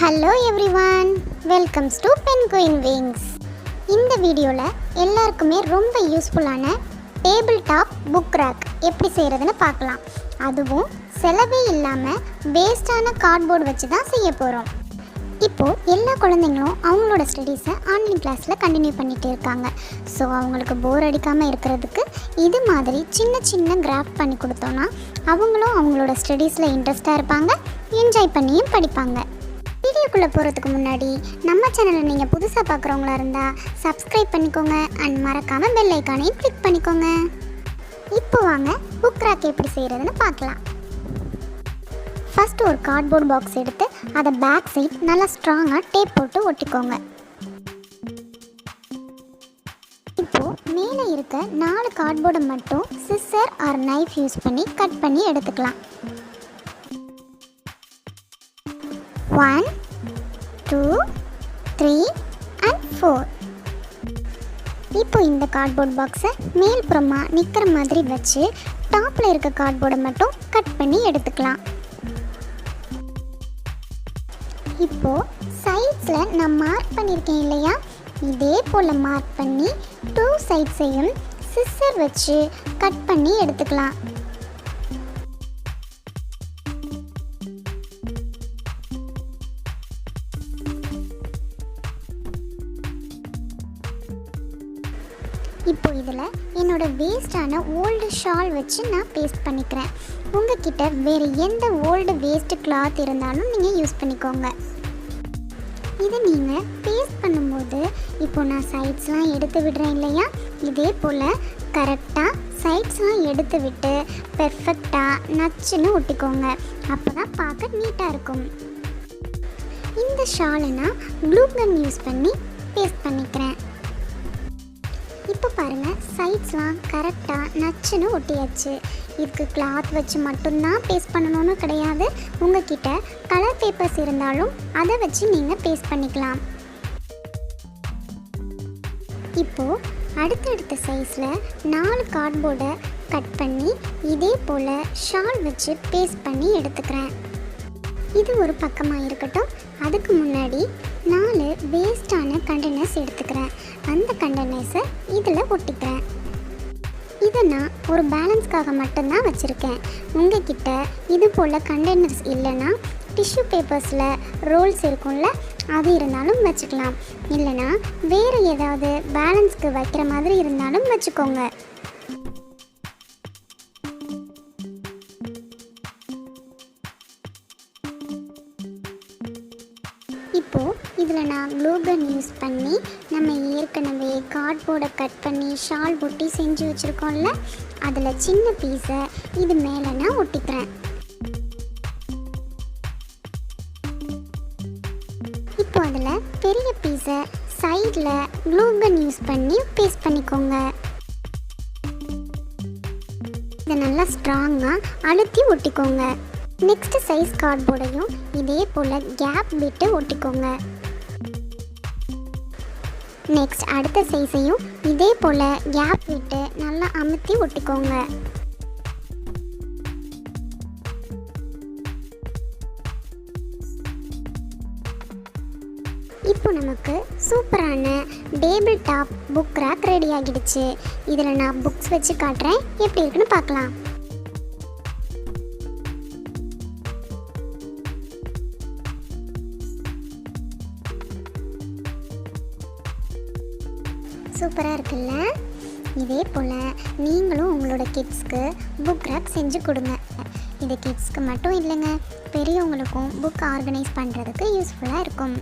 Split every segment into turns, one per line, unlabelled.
Hello everyone, welcomes to penguin wings. இந்த வீடியோவில் எல்லாருக்குமே ரொம்ப யூஸ்ஃபுல்லான டேபிள் டாப் புக் ரேக் எப்படி செய்கிறதுன்னு பார்க்கலாம். அதுவும் செலவே இல்லாமல் வேஸ்டான கார்ட்போர்டு வச்சு தான் செய்ய போகிறோம். இப்போது எல்லா குழந்தைங்களும் அவங்களோட ஸ்டடீஸை ஆன்லைன் கிளாஸில் கண்டினியூ பண்ணிகிட்டு இருக்காங்க. ஸோ அவங்களுக்கு போர் அடிக்காமல் இருக்கிறதுக்கு இது மாதிரி சின்ன சின்ன கிராஃப்ட் பண்ணி கொடுத்தோன்னா அவங்களும் அவங்களோட ஸ்டடீஸில் இன்ட்ரெஸ்டாக இருப்பாங்க, என்ஜாய் பண்ணியும் படிப்பாங்க. வீடியோக்குள்ளே போகிறதுக்கு முன்னாடி நம்ம சேனலை நீங்கள் புதுசாக பார்க்குறவங்களா இருந்தால் சப்ஸ்கிரைப் பண்ணிக்கோங்க அண்ட் மறக்காமல் பெல் ஐக்கானையும் கிளிக் பண்ணிக்கோங்க. இப்போ வாங்க புக் ரேக் எப்படி செய்கிறதுன்னு பார்க்கலாம். ஃபஸ்ட்டு ஒரு கார்ட்போர்ட் பாக்ஸ் எடுத்து அதை பேக் சைட் நல்லா ஸ்ட்ராங்காக டேப் போட்டு ஒட்டிக்கோங்க. இப்போது மேலே இருக்க 4 கார்ட்போர்டை மட்டும் சிசர் ஆர் நைஃப் யூஸ் பண்ணி கட் பண்ணி எடுத்துக்கலாம். 1 2 3 and 4. இப்போ இந்த கார்ட்போர்ட் பாக்ஸை மேல்புறமாக நிற்கிற மாதிரி வச்சு டாப்பில் இருக்க கார்ட்போர்டை மட்டும் கட் பண்ணி எடுத்துக்கலாம். இப்போது சைட்ஸில் நான் மார்க் பண்ணியிருக்கேன் இல்லையா, இதே போல் மார்க் பண்ணி 2 சைட்ஸையும் சிசர் வச்சு கட் பண்ணி எடுத்துக்கலாம். இப்போ இதில் என்னோடய வேஸ்டான ஓல்டு ஷால் வச்சு நான் பேஸ்ட் பண்ணிக்கிறேன். உங்கள்கிட்ட வேறு எந்த ஓல்டு வேஸ்ட்டு கிளாத் இருந்தாலும் நீங்கள் யூஸ் பண்ணிக்கோங்க. இதை நீங்கள் பேஸ்ட் பண்ணும்போது இப்போ நான் சைட்ஸ்லாம் எடுத்து விடுறேன் இல்லையா, இதே போல் கரெக்டாக சைட்ஸ்லாம் எடுத்து விட்டு பெர்ஃபெக்டாக நச்சுன்னு ஒட்டிக்கோங்க. அப்போ தான் பார்க்க நீட்டாக இருக்கும். இந்த ஷாலை நான் க்ளூ கன் யூஸ் பண்ணி பேஸ்ட் பண்ணிக்கிறேன். இப்போ பாருங்கள், சைட்ஸ்லாம் கரெக்டாக நச்சுன்னு ஒட்டியாச்சு. இதுக்கு கிளாத் வச்சு மட்டும்தான் பேஸ்ட் பண்ணணும்னு கிடையாது. உங்கள்கிட்ட கலர் பேப்பர்ஸ் இருந்தாலும் அதை வச்சு நீங்கள் பேஸ்ட் பண்ணிக்கலாம். இப்போது அடுத்தடுத்த சைஸில் 4 கார்ட்போர்டை கட் பண்ணி இதே போல் ஷால் வச்சு பேஸ்ட் பண்ணி எடுத்துக்கிறேன். இது ஒரு பக்கமாக இருக்கட்டும். அதுக்கு முன்னாடி 4 வேஸ்டான கண்டெய்னர்ஸ் எடுத்துக்கிறேன். அந்த கண்டெய்னர்ஸை இதில் ஒட்டிக்கிறேன். இதை நான் ஒரு பேலன்ஸ்க்காக மட்டும்தான் வச்சுருக்கேன். உங்கள்கிட்ட இது போல் கண்டெய்னர்ஸ் இல்லைன்னா டிஷ்யூ பேப்பர்ஸில் ரோல்ஸ் இருக்கும்ல, அது இருந்தாலும் வச்சுக்கலாம். இல்லைனா வேறு ஏதாவது பேலன்ஸ்க்கு வைக்கிற மாதிரி இருந்தாலும் வச்சுக்கோங்க. இப்போது இதில் நான் க்ளூ கன் யூஸ் பண்ணி நம்ம ஏற்கனவே கார்ட்போர்டை கட் பண்ணி ஷால் ஒட்டி செஞ்சு வச்சுருக்கோம்ல, அதில் சின்ன பீஸை இது மேலே நான் ஒட்டிக்கிறேன். இப்போ அதில் பெரிய பீஸை சைடில் க்ளூ கன் யூஸ் பண்ணி பேஸ்ட் பண்ணிக்கோங்க. இதை நல்லா ஸ்ட்ராங்காக அழுத்தி ஒட்டிக்கோங்க. நெக்ஸ்ட் சைஸ் கார்ட்போர்டையும் இதே போல் கேப் விட்டு ஒட்டிக்கோங்க. நெக்ஸ்ட் அடுத்த சைஸையும் இதே போல் கேப் விட்டு நல்லா அமுத்தி ஒட்டிக்கோங்க. இப்போ நமக்கு சூப்பரான table top book rack ready ஆகிடுச்சு. இதில் நான் புக்ஸ் வச்சு காட்டுறேன், எப்படி இருக்குன்னு பார்க்கலாம். சூப்பராக இருக்குல்ல? இதே போல் நீங்களும் உங்களோட கிட்ஸ்க்கு புக் ரேக் செஞ்சு கொடுங்க. இது கிட்ஸ்க்கு மட்டும் இல்லைங்க, பெரியவங்களுக்கும் புக் ஆர்கனைஸ் பண்ணுறதுக்கு யூஸ்ஃபுல்லாக இருக்கும்.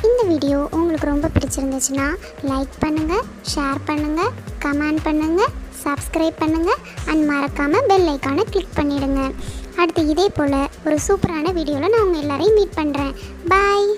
இந்த வீடியோ உங்களுக்கு ரொம்ப பிடிச்சிருந்துச்சுன்னா லைக் பண்ணுங்கள், ஷேர் பண்ணுங்கள், கமெண்ட் பண்ணுங்கள், சப்ஸ்கிரைப் பண்ணுங்கள் அண்ட் மறக்காமல் பெல் ஐக்கானை கிளிக் பண்ணிவிடுங்க. அடுத்து இதே போல் ஒரு சூப்பரான வீடியோவில் நான் உங்கள் எல்லோரையும் மீட் பண்ணுறேன். பாய்.